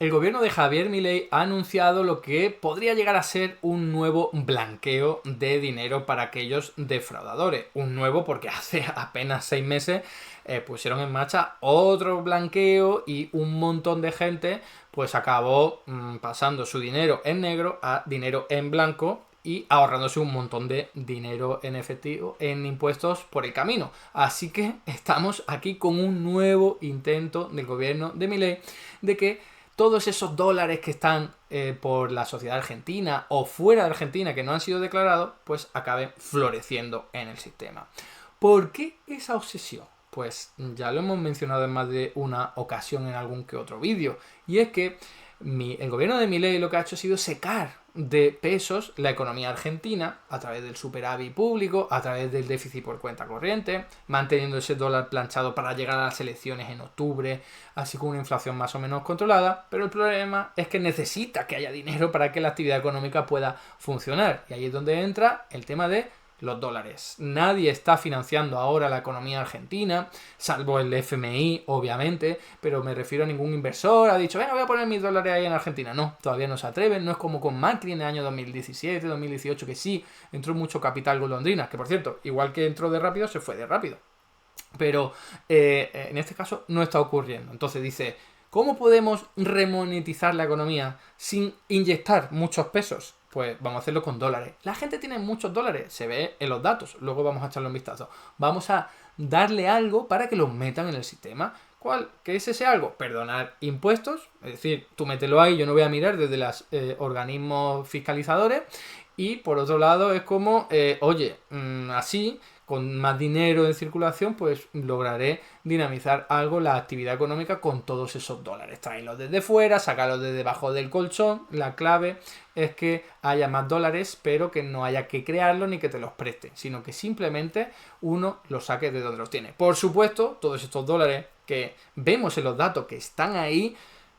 el gobierno de Javier Milei ha anunciado lo que podría llegar a ser un nuevo blanqueo de dinero para aquellos defraudadores. Un nuevo porque hace apenas 6 meses pusieron en marcha otro blanqueo y un montón de gente pues acabó pasando su dinero en negro a dinero en blanco y ahorrándose un montón de dinero en efectivo en impuestos por el camino. Así que estamos aquí con un nuevo intento del gobierno de Milei de que todos esos dólares que están por la sociedad argentina o fuera de Argentina que no han sido declarados, pues acaben floreciendo en el sistema. ¿Por qué esa obsesión? Pues ya lo hemos mencionado en más de una ocasión en algún que otro vídeo. Y es que el gobierno de Milei lo que ha hecho ha sido secar de pesos la economía argentina a través del superávit público, a través del déficit por cuenta corriente, manteniendo ese dólar planchado para llegar a las elecciones en octubre, así con una inflación más o menos controlada, pero el problema es que necesita que haya dinero para que la actividad económica pueda funcionar. Y ahí es donde entra el tema de los dólares. Nadie está financiando ahora la economía argentina, salvo el FMI, obviamente, pero me refiero a ningún inversor, ha dicho, venga, voy a poner mis dólares ahí en Argentina. No, todavía no se atreven, no es como con Macri en el año 2017, 2018, que sí, entró mucho capital golondrina, que por cierto, igual que entró de rápido, se fue de rápido. Pero en este caso no está ocurriendo. Entonces dice, ¿cómo podemos remonetizar la economía sin inyectar muchos pesos? Pues vamos a hacerlo con dólares. La gente tiene muchos dólares, se ve en los datos, luego vamos a echarle un vistazo. Vamos a darle algo para que los metan en el sistema. ¿Cuál? ¿Qué es ese algo? Perdonar impuestos, es decir, tú mételo ahí, yo no voy a mirar desde los organismos fiscalizadores. Y por otro lado es como, oye, así con más dinero en circulación, pues lograré dinamizar algo la actividad económica con todos esos dólares. Traerlos desde fuera, sacarlos de debajo del colchón. La clave es que haya más dólares, pero que no haya que crearlos ni que te los preste, sino que simplemente uno los saque de donde los tiene. Por supuesto, todos estos dólares que vemos en los datos que están ahí,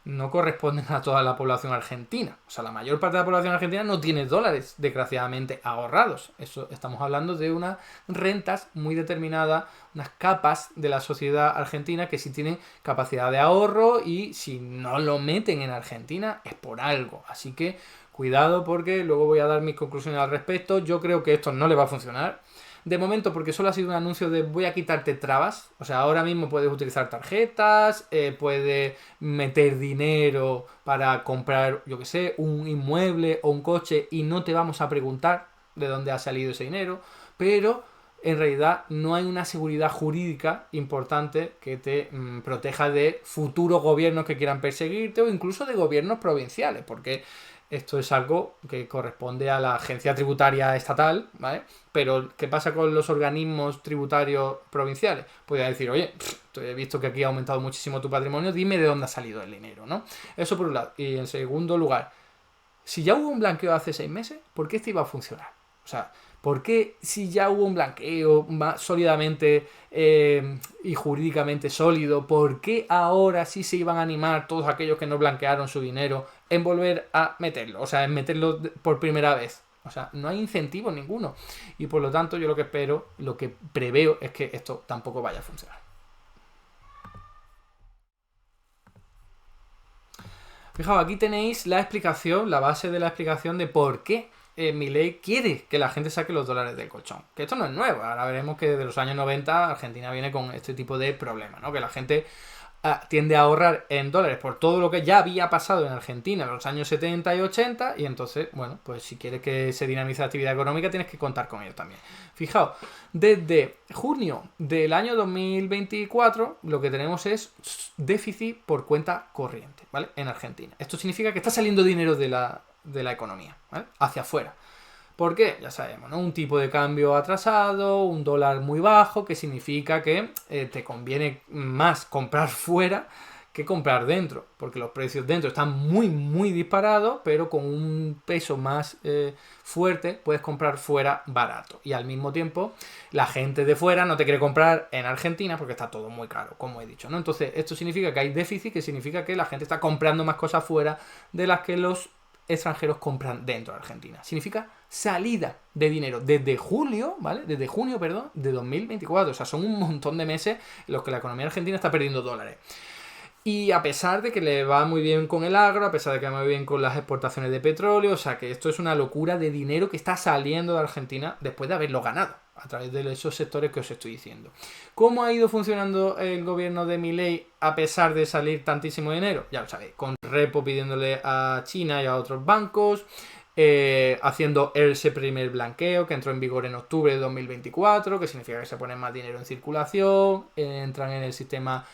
no corresponden a toda la población argentina. O sea, la mayor parte de la población argentina no tiene dólares, desgraciadamente, ahorrados. Eso estamos hablando de unas rentas muy determinadas, unas capas de la sociedad argentina que sí tienen capacidad de ahorro y si no lo meten en Argentina es por algo. Así que cuidado porque luego voy a dar mis conclusiones al respecto. Yo creo que esto no le va a funcionar. De momento, porque solo ha sido un anuncio de voy a quitarte trabas. O sea, ahora mismo puedes utilizar tarjetas, puedes meter dinero para comprar, yo que sé, un inmueble o un coche y no te vamos a preguntar de dónde ha salido ese dinero. Pero en realidad no hay una seguridad jurídica importante que te proteja de futuros gobiernos que quieran perseguirte o incluso de gobiernos provinciales, porque esto es algo que corresponde a la agencia tributaria estatal, ¿vale? Pero, ¿qué pasa con los organismos tributarios provinciales? Podría decir, oye, he visto que aquí ha aumentado muchísimo tu patrimonio, dime de dónde ha salido el dinero, ¿no? Eso por un lado. Y en segundo lugar, si ya hubo un blanqueo hace 6 meses, ¿por qué este iba a funcionar? O sea, ¿por qué si ya hubo un blanqueo más sólidamente y jurídicamente sólido, por qué ahora sí se iban a animar todos aquellos que no blanquearon su dinero en volver a meterlo? O sea, en meterlo por primera vez. O sea, no hay incentivo ninguno. Y por lo tanto, yo lo que espero, lo que preveo es que esto tampoco vaya a funcionar. Fijaos, aquí tenéis la explicación, la base de la explicación de por qué Milei quiere que la gente saque los dólares del colchón. Que esto no es nuevo. Ahora veremos que desde los años 90 Argentina viene con este tipo de problemas, ¿no? Que la gente tiende a ahorrar en dólares por todo lo que ya había pasado en Argentina en los años 70 y 80 y entonces, bueno, pues si quieres que se dinamice la actividad económica tienes que contar con ello también. Fijaos, desde junio del año 2024 lo que tenemos es déficit por cuenta corriente, ¿vale? En Argentina. Esto significa que está saliendo dinero de la economía, ¿vale? Hacia afuera. ¿Por qué? Ya sabemos, ¿no? Un tipo de cambio atrasado, un dólar muy bajo, que significa que te conviene más comprar fuera que comprar dentro, porque los precios dentro están muy, muy disparados, pero con un peso más fuerte puedes comprar fuera barato. Y al mismo tiempo, la gente de fuera no te quiere comprar en Argentina porque está todo muy caro, como he dicho, ¿no? Entonces, esto significa que hay déficit, que significa que la gente está comprando más cosas fuera de las que los extranjeros compran dentro de Argentina. Significa salida de dinero desde julio, ¿vale? Desde junio, de 2024. O sea, son un montón de meses en los que la economía argentina está perdiendo dólares. Y a pesar de que le va muy bien con el agro, a pesar de que va muy bien con las exportaciones de petróleo, o sea que esto es una locura de dinero que está saliendo de Argentina después de haberlo ganado a través de esos sectores que os estoy diciendo. ¿Cómo ha ido funcionando el gobierno de Milei a pesar de salir tantísimo dinero? Ya lo sabéis, con repo pidiéndole a China y a otros bancos, haciendo ese primer blanqueo que entró en vigor en octubre de 2024, que significa que se pone más dinero en circulación, entran en el sistema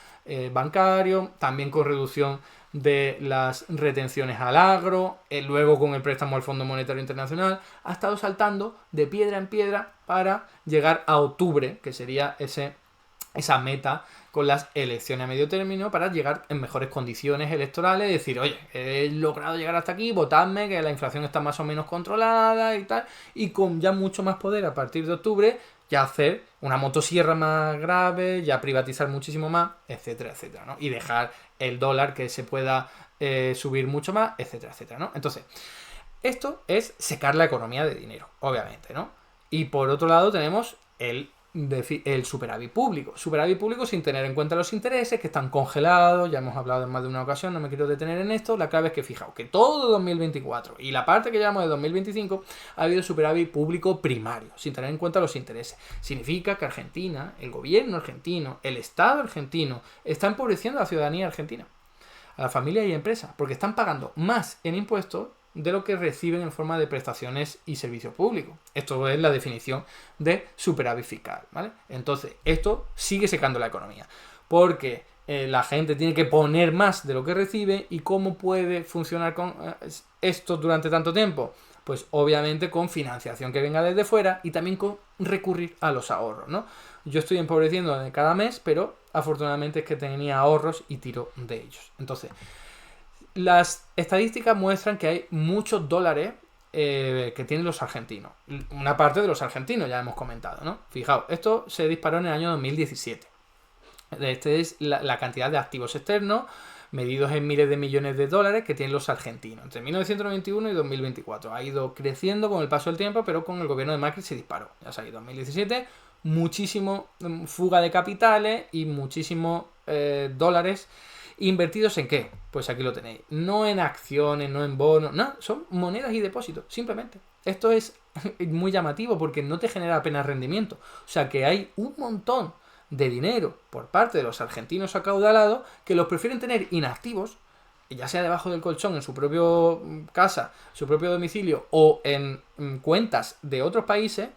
bancario, también con reducción de las retenciones al agro, luego con el préstamo al Fondo Monetario Internacional, ha estado saltando de piedra en piedra para llegar a octubre, que sería esa meta con las elecciones a medio término, para llegar en mejores condiciones electorales y decir, oye, he logrado llegar hasta aquí, votadme, que la inflación está más o menos controlada y tal, y con ya mucho más poder a partir de octubre, ya hacer una motosierra más grave, ya privatizar muchísimo más, etcétera, etcétera, ¿no? Y dejar el dólar que se pueda subir mucho más, etcétera, etcétera, ¿no? Entonces, esto es secar la economía de dinero, obviamente, ¿no? Y por otro lado tenemos el superávit público. Superávit público sin tener en cuenta los intereses que están congelados, ya hemos hablado en más de una ocasión, no me quiero detener en esto. La clave es que fijaos que todo 2024 y la parte que llevamos de 2025 ha habido superávit público primario, sin tener en cuenta los intereses. Significa que Argentina, el gobierno argentino, el Estado argentino, está empobreciendo a la ciudadanía argentina, a la familia y empresas, porque están pagando más en impuestos de lo que reciben en forma de prestaciones y servicios públicos. Esto es la definición de superávit fiscal, ¿vale? Entonces, esto sigue secando la economía, porque la gente tiene que poner más de lo que recibe. ¿Y cómo puede funcionar con esto durante tanto tiempo? Pues obviamente con financiación que venga desde fuera y también con recurrir a los ahorros, ¿no? Yo estoy empobreciendo de cada mes, pero afortunadamente es que tenía ahorros y tiro de ellos. Entonces, las estadísticas muestran que hay muchos dólares que tienen los argentinos. Una parte de los argentinos, ya hemos comentado, ¿no? Fijaos, esto se disparó en el año 2017. Esta es la cantidad de activos externos medidos en miles de millones de dólares que tienen los argentinos. Entre 1991 y 2024. Ha ido creciendo con el paso del tiempo, pero con el gobierno de Macri se disparó. Ya sabéis, 2017, muchísimo fuga de capitales y muchísimos dólares. ¿Invertidos en qué? Pues aquí lo tenéis. No en acciones, no en bonos, no, son monedas y depósitos, simplemente. Esto es muy llamativo porque no te genera apenas rendimiento. O sea que hay un montón de dinero por parte de los argentinos acaudalados que los prefieren tener inactivos, ya sea debajo del colchón, en su propio casa, su propio domicilio o en cuentas de otros países,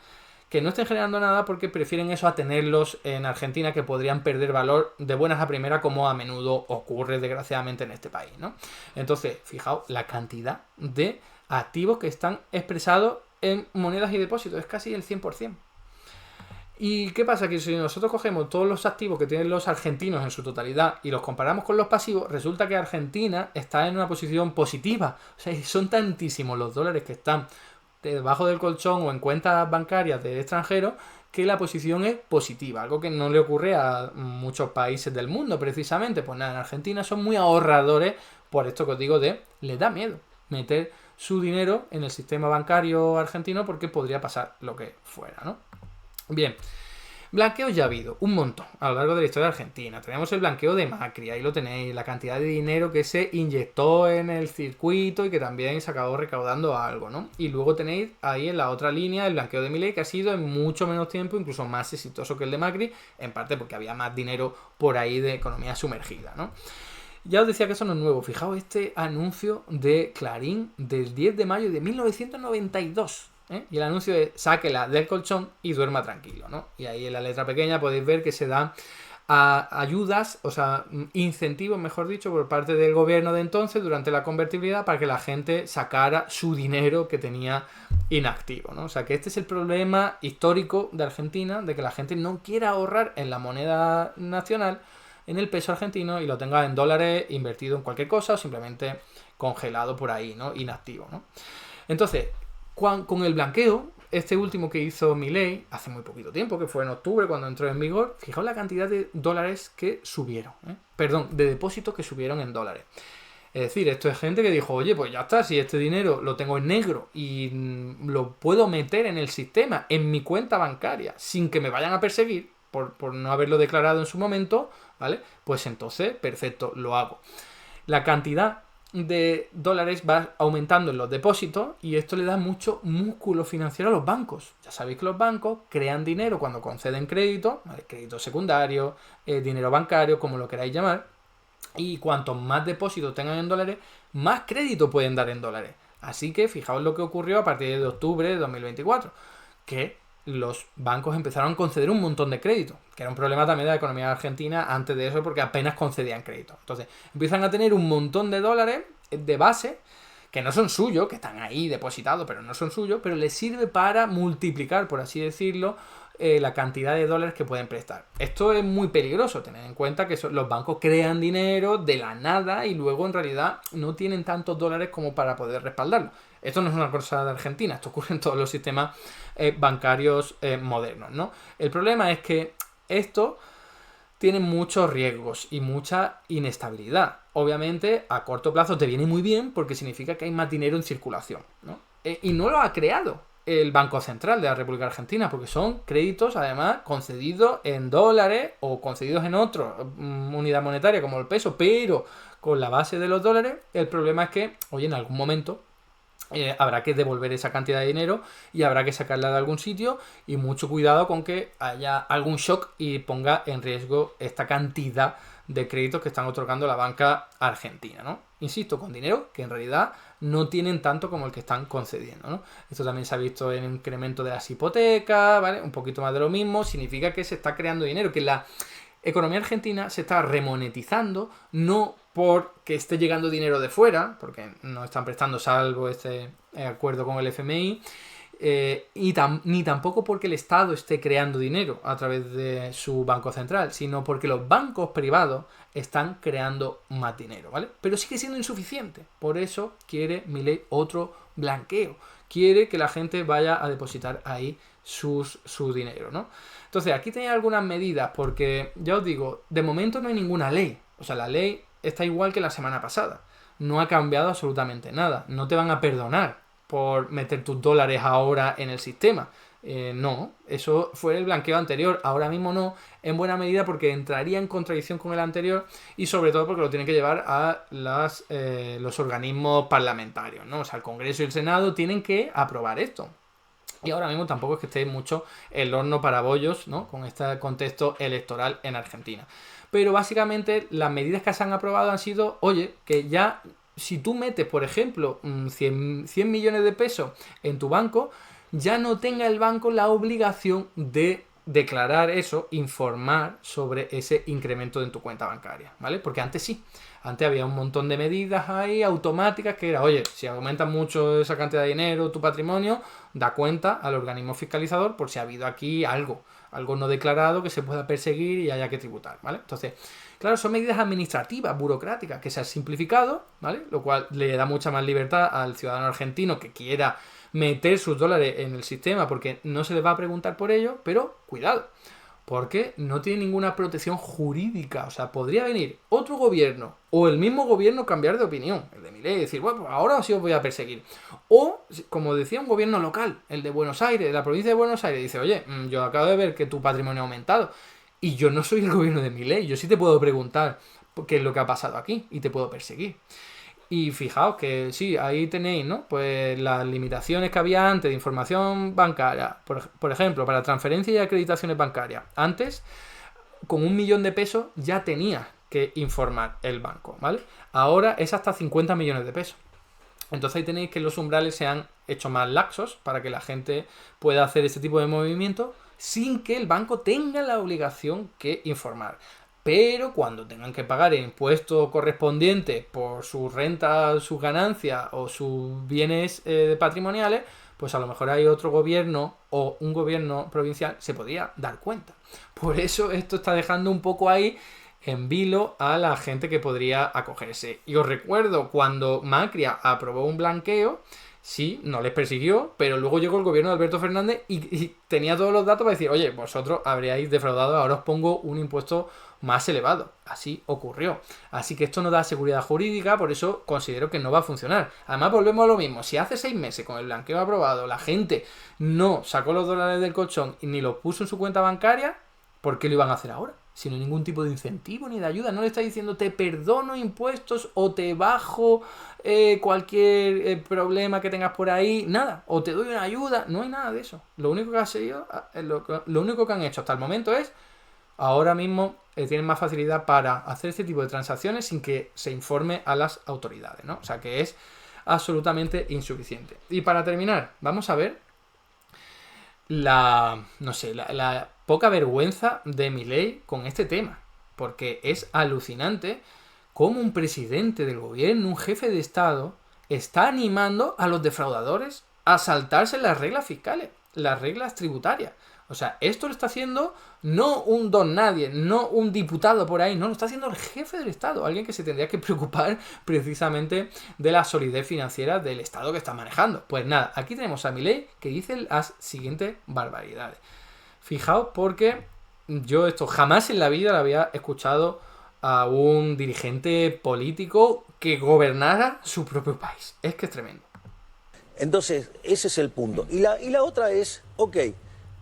que no estén generando nada porque prefieren eso a tenerlos en Argentina, que podrían perder valor de buenas a primeras, como a menudo ocurre desgraciadamente en este país, ¿no? Entonces, fijaos la cantidad de activos que están expresados en monedas y depósitos, es casi el 100%. ¿Y qué pasa? Que si nosotros cogemos todos los activos que tienen los argentinos en su totalidad y los comparamos con los pasivos, resulta que Argentina está en una posición positiva. O sea, son tantísimos los dólares que están debajo del colchón o en cuentas bancarias del extranjero que la posición es positiva, algo que no le ocurre a muchos países del mundo precisamente. Pues nada, en Argentina son muy ahorradores, por esto que os digo les da miedo meter su dinero en el sistema bancario argentino porque podría pasar lo que fuera, ¿no? Bien, blanqueos ya ha habido un montón a lo largo de la historia de Argentina. Tenemos el blanqueo de Macri, ahí lo tenéis, la cantidad de dinero que se inyectó en el circuito y que también se acabó recaudando algo, ¿no? Y luego tenéis ahí en la otra línea el blanqueo de Milei, que ha sido en mucho menos tiempo, incluso más exitoso que el de Macri, en parte porque había más dinero por ahí de economía sumergida, ¿no? Ya os decía que eso no es nuevo. Fijaos este anuncio de Clarín del 10 de mayo de 1992. Y el anuncio es: sáquela del colchón y duerma tranquilo, ¿no? Y ahí en la letra pequeña podéis ver que se dan ayudas, o sea, incentivos, mejor dicho, por parte del gobierno de entonces durante la convertibilidad para que la gente sacara su dinero que tenía inactivo, ¿no? O sea, que este es el problema histórico de Argentina, de que la gente no quiera ahorrar en la moneda nacional, en el peso argentino, y lo tenga en dólares invertido en cualquier cosa o simplemente congelado por ahí, ¿no? Inactivo, ¿no? Entonces, con el blanqueo, este último que hizo Milei hace muy poquito tiempo, que fue en octubre cuando entró en vigor, fijaos la cantidad de dólares que subieron, perdón, de depósitos que subieron en dólares. Es decir, esto es gente que dijo, oye, pues ya está, si este dinero lo tengo en negro y lo puedo meter en el sistema, en mi cuenta bancaria, sin que me vayan a perseguir por no haberlo declarado en su momento, ¿vale? Pues entonces, perfecto, lo hago. La cantidad de dólares va aumentando en los depósitos y esto le da mucho músculo financiero a los bancos. Ya sabéis que los bancos crean dinero cuando conceden crédito, ¿vale? Crédito secundario, dinero bancario, como lo queráis llamar, y cuanto más depósitos tengan en dólares, más crédito pueden dar en dólares. Así que fijaos lo que ocurrió a partir de octubre de 2024, que los bancos empezaron a conceder un montón de crédito, que era un problema también de la economía argentina antes de eso porque apenas concedían crédito. Entonces empiezan a tener un montón de dólares de base que no son suyos, que están ahí depositados pero no son suyos, pero les sirve para multiplicar, por así decirlo, la cantidad de dólares que pueden prestar. Esto es muy peligroso, tener en cuenta que los bancos crean dinero de la nada y luego en realidad no tienen tantos dólares como para poder respaldarlo. Esto no es una cosa de Argentina, esto ocurre en todos los sistemas bancarios modernos, ¿no? El problema es que esto tiene muchos riesgos y mucha inestabilidad. Obviamente, a corto plazo te viene muy bien porque significa que hay más dinero en circulación, ¿no? Y no lo ha creado el Banco Central de la República Argentina, porque son créditos, además, concedidos en dólares o concedidos en otra unidad monetaria como el peso, pero con la base de los dólares. El problema es que, oye, en algún momento habrá que devolver esa cantidad de dinero y habrá que sacarla de algún sitio, y mucho cuidado con que haya algún shock y ponga en riesgo esta cantidad de créditos que están otorgando la banca argentina, ¿no? Insisto, con dinero que en realidad no tienen tanto como el que están concediendo, ¿no? Esto también se ha visto en el incremento de las hipotecas, ¿vale? Un poquito más de lo mismo, significa que se está creando dinero, que la economía argentina se está remonetizando, no porque esté llegando dinero de fuera, porque no están prestando salvo este acuerdo con el FMI, ni tampoco porque el Estado esté creando dinero a través de su banco central, sino porque los bancos privados están creando más dinero, ¿vale? Pero sigue siendo insuficiente. Por eso quiere Milei otro blanqueo. Quiere que la gente vaya a depositar ahí su dinero, ¿no? Entonces, aquí tenéis algunas medidas, porque ya os digo, de momento no hay ninguna ley. O sea, la ley está igual que la semana pasada. No ha cambiado absolutamente nada. No te van a perdonar por meter tus dólares ahora en el sistema. No, eso fue el blanqueo anterior. Ahora mismo no, en buena medida porque entraría en contradicción con el anterior y sobre todo porque lo tienen que llevar a los organismos parlamentarios, ¿no? O sea, el Congreso y el Senado tienen que aprobar esto. Y ahora mismo tampoco es que esté mucho el horno para bollos, ¿no? Con este contexto electoral en Argentina. Pero básicamente las medidas que se han aprobado han sido, oye, que ya si tú metes, por ejemplo, 100 millones de pesos en tu banco, ya no tenga el banco la obligación de declarar eso, informar sobre ese incremento en tu cuenta bancaria, ¿vale? Porque antes sí. Antes había un montón de medidas ahí automáticas que era, oye, si aumentas mucho esa cantidad de dinero, tu patrimonio, da cuenta al organismo fiscalizador por si ha habido aquí algo no declarado que se pueda perseguir y haya que tributar, ¿vale? Entonces, claro, son medidas administrativas, burocráticas, que se han simplificado, ¿vale? Lo cual le da mucha más libertad al ciudadano argentino que quiera meter sus dólares en el sistema porque no se les va a preguntar por ello, pero cuidado, porque no tiene ninguna protección jurídica. O sea, podría venir otro gobierno o el mismo gobierno cambiar de opinión, el de Milei, y decir, bueno, pues ahora sí os voy a perseguir. O, como decía un gobierno local, el de Buenos Aires, de la provincia de Buenos Aires, dice, oye, yo acabo de ver que tu patrimonio ha aumentado y yo no soy el gobierno de Milei, yo sí te puedo preguntar qué es lo que ha pasado aquí y te puedo perseguir. Y fijaos que sí, ahí tenéis, ¿no? Pues las limitaciones que había antes de información bancaria. Por ejemplo, para transferencias y acreditaciones bancarias. Antes, con 1 millón de pesos ya tenía que informar el banco, ¿vale? Ahora es hasta 50 millones de pesos. Entonces ahí tenéis que los umbrales se han hecho más laxos para que la gente pueda hacer este tipo de movimientos sin que el banco tenga la obligación que informar. Pero cuando tengan que pagar el impuesto correspondiente por sus rentas, sus ganancias o sus bienes patrimoniales, pues a lo mejor hay otro gobierno o un gobierno provincial se podría dar cuenta. Por eso esto está dejando un poco ahí en vilo a la gente que podría acogerse. Y os recuerdo cuando Macri aprobó un blanqueo, sí, no les persiguió, pero luego llegó el gobierno de Alberto Fernández y tenía todos los datos para decir, oye, vosotros habríais defraudado, ahora os pongo un impuesto más elevado. Así ocurrió. Así que esto no da seguridad jurídica, por eso considero que no va a funcionar. Además, volvemos a lo mismo. Si hace 6 meses con el blanqueo aprobado la gente no sacó los dólares del colchón y ni los puso en su cuenta bancaria, ¿por qué lo iban a hacer ahora? sino ningún tipo de incentivo ni de ayuda. No le está diciendo te perdono impuestos o te bajo cualquier problema que tengas por ahí, nada, o te doy una ayuda, no hay nada de eso. Lo único que ha sido, lo único que han hecho hasta el momento es, ahora mismo tienen más facilidad para hacer este tipo de transacciones sin que se informe a las autoridades, ¿no? O sea que es absolutamente insuficiente. Y para terminar, vamos a ver la poca vergüenza de Milei con este tema, porque es alucinante cómo un presidente del gobierno, un jefe de Estado, está animando a los defraudadores a saltarse las reglas fiscales, las reglas tributarias. O sea, esto lo está haciendo no un don nadie, no un diputado por ahí, no, lo está haciendo el jefe del Estado, alguien que se tendría que preocupar precisamente de la solidez financiera del Estado que está manejando. Pues nada, aquí tenemos a Milei que dice las siguientes barbaridades. Fijaos, porque yo esto jamás en la vida lo había escuchado a un dirigente político que gobernara su propio país. Es que es tremendo. Entonces, ese es el punto. Y la otra es, ok,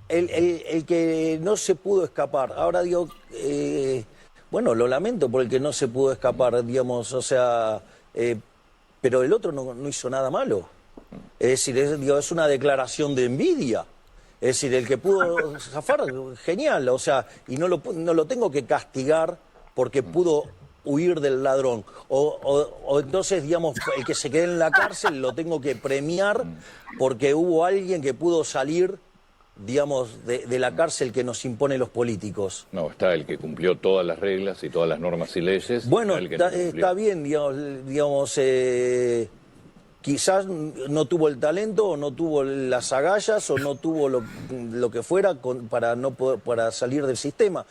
el que no se pudo escapar. Ahora digo, bueno, lo lamento por el que no se pudo escapar, digamos, o sea, pero el otro no hizo nada malo. Es decir, es una declaración de envidia. Es decir, el que pudo zafar, genial, o sea, y no lo tengo que castigar porque pudo huir del ladrón. O entonces, digamos, el que se quede en la cárcel lo tengo que premiar porque hubo alguien que pudo salir, digamos, de la cárcel que nos imponen los políticos. No, está el que cumplió todas las reglas y todas las normas y leyes. Bueno, el que no está bien, digamos quizás no tuvo el talento o no tuvo las agallas o no tuvo lo que fuera para salir del sistema.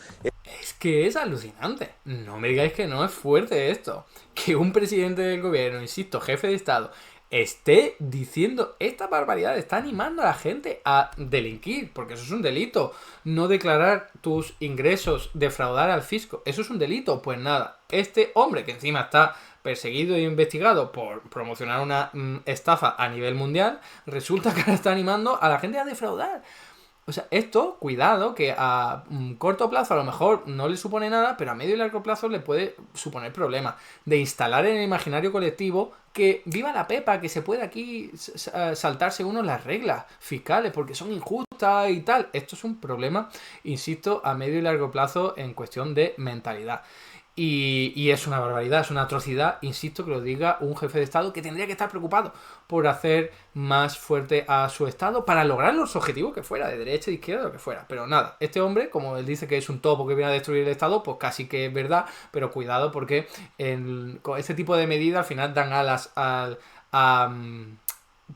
Es que es alucinante. No me digáis que no es fuerte esto. Que un presidente del gobierno, insisto, jefe de Estado, esté diciendo esta barbaridad, está animando a la gente a delinquir, porque eso es un delito. No declarar tus ingresos, defraudar al fisco, eso es un delito. Pues nada, este hombre que encima está perseguido e investigado por promocionar una estafa a nivel mundial, resulta que ahora está animando a la gente a defraudar. O sea, esto, cuidado, que a corto plazo a lo mejor no le supone nada, pero a medio y largo plazo le puede suponer problemas. De instalar en el imaginario colectivo que viva la Pepa, que se puede aquí saltarse uno las reglas fiscales porque son injustas y tal. Esto es un problema, insisto, a medio y largo plazo en cuestión de mentalidad. Y es una barbaridad, es una atrocidad, insisto, que lo diga un jefe de Estado que tendría que estar preocupado por hacer más fuerte a su Estado para lograr los objetivos que fuera, de derecha, de izquierda, lo que fuera. Pero nada, este hombre, como él dice que es un topo que viene a destruir el Estado, pues casi que es verdad, pero cuidado porque con este tipo de medidas al final dan alas a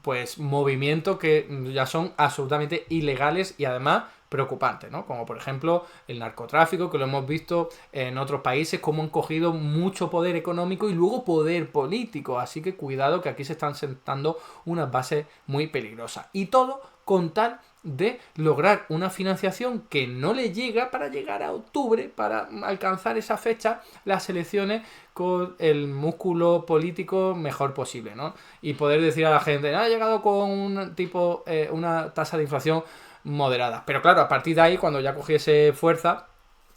pues movimientos que ya son absolutamente ilegales y además preocupantes, ¿no? Como por ejemplo el narcotráfico, que lo hemos visto en otros países, cómo han cogido mucho poder económico y luego poder político. Así que cuidado, que aquí se están sentando unas bases muy peligrosas. Y todo con tal de lograr una financiación que no le llega para llegar a octubre, para alcanzar esa fecha, las elecciones con el músculo político mejor posible, ¿no? Y poder decir a la gente, ha llegado con una tasa de inflación moderada. Pero claro, a partir de ahí, cuando ya cogiese fuerza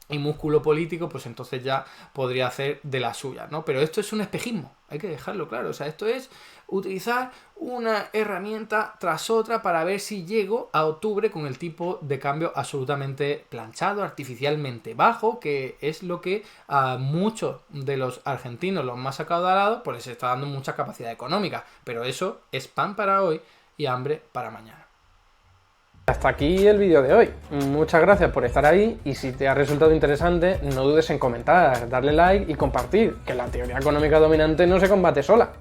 y músculo político, pues entonces ya podría hacer de la suya, ¿no? Pero esto es un espejismo, hay que dejarlo claro. O sea, esto es utilizar una herramienta tras otra para ver si llego a octubre con el tipo de cambio absolutamente planchado, artificialmente bajo, que es lo que a muchos de los argentinos, los más acaudalados, pues les está dando mucha capacidad económica. Pero eso es pan para hoy y hambre para mañana. Hasta aquí el vídeo de hoy. Muchas gracias por estar ahí y si te ha resultado interesante, no dudes en comentar, darle like y compartir, que la teoría económica dominante no se combate sola.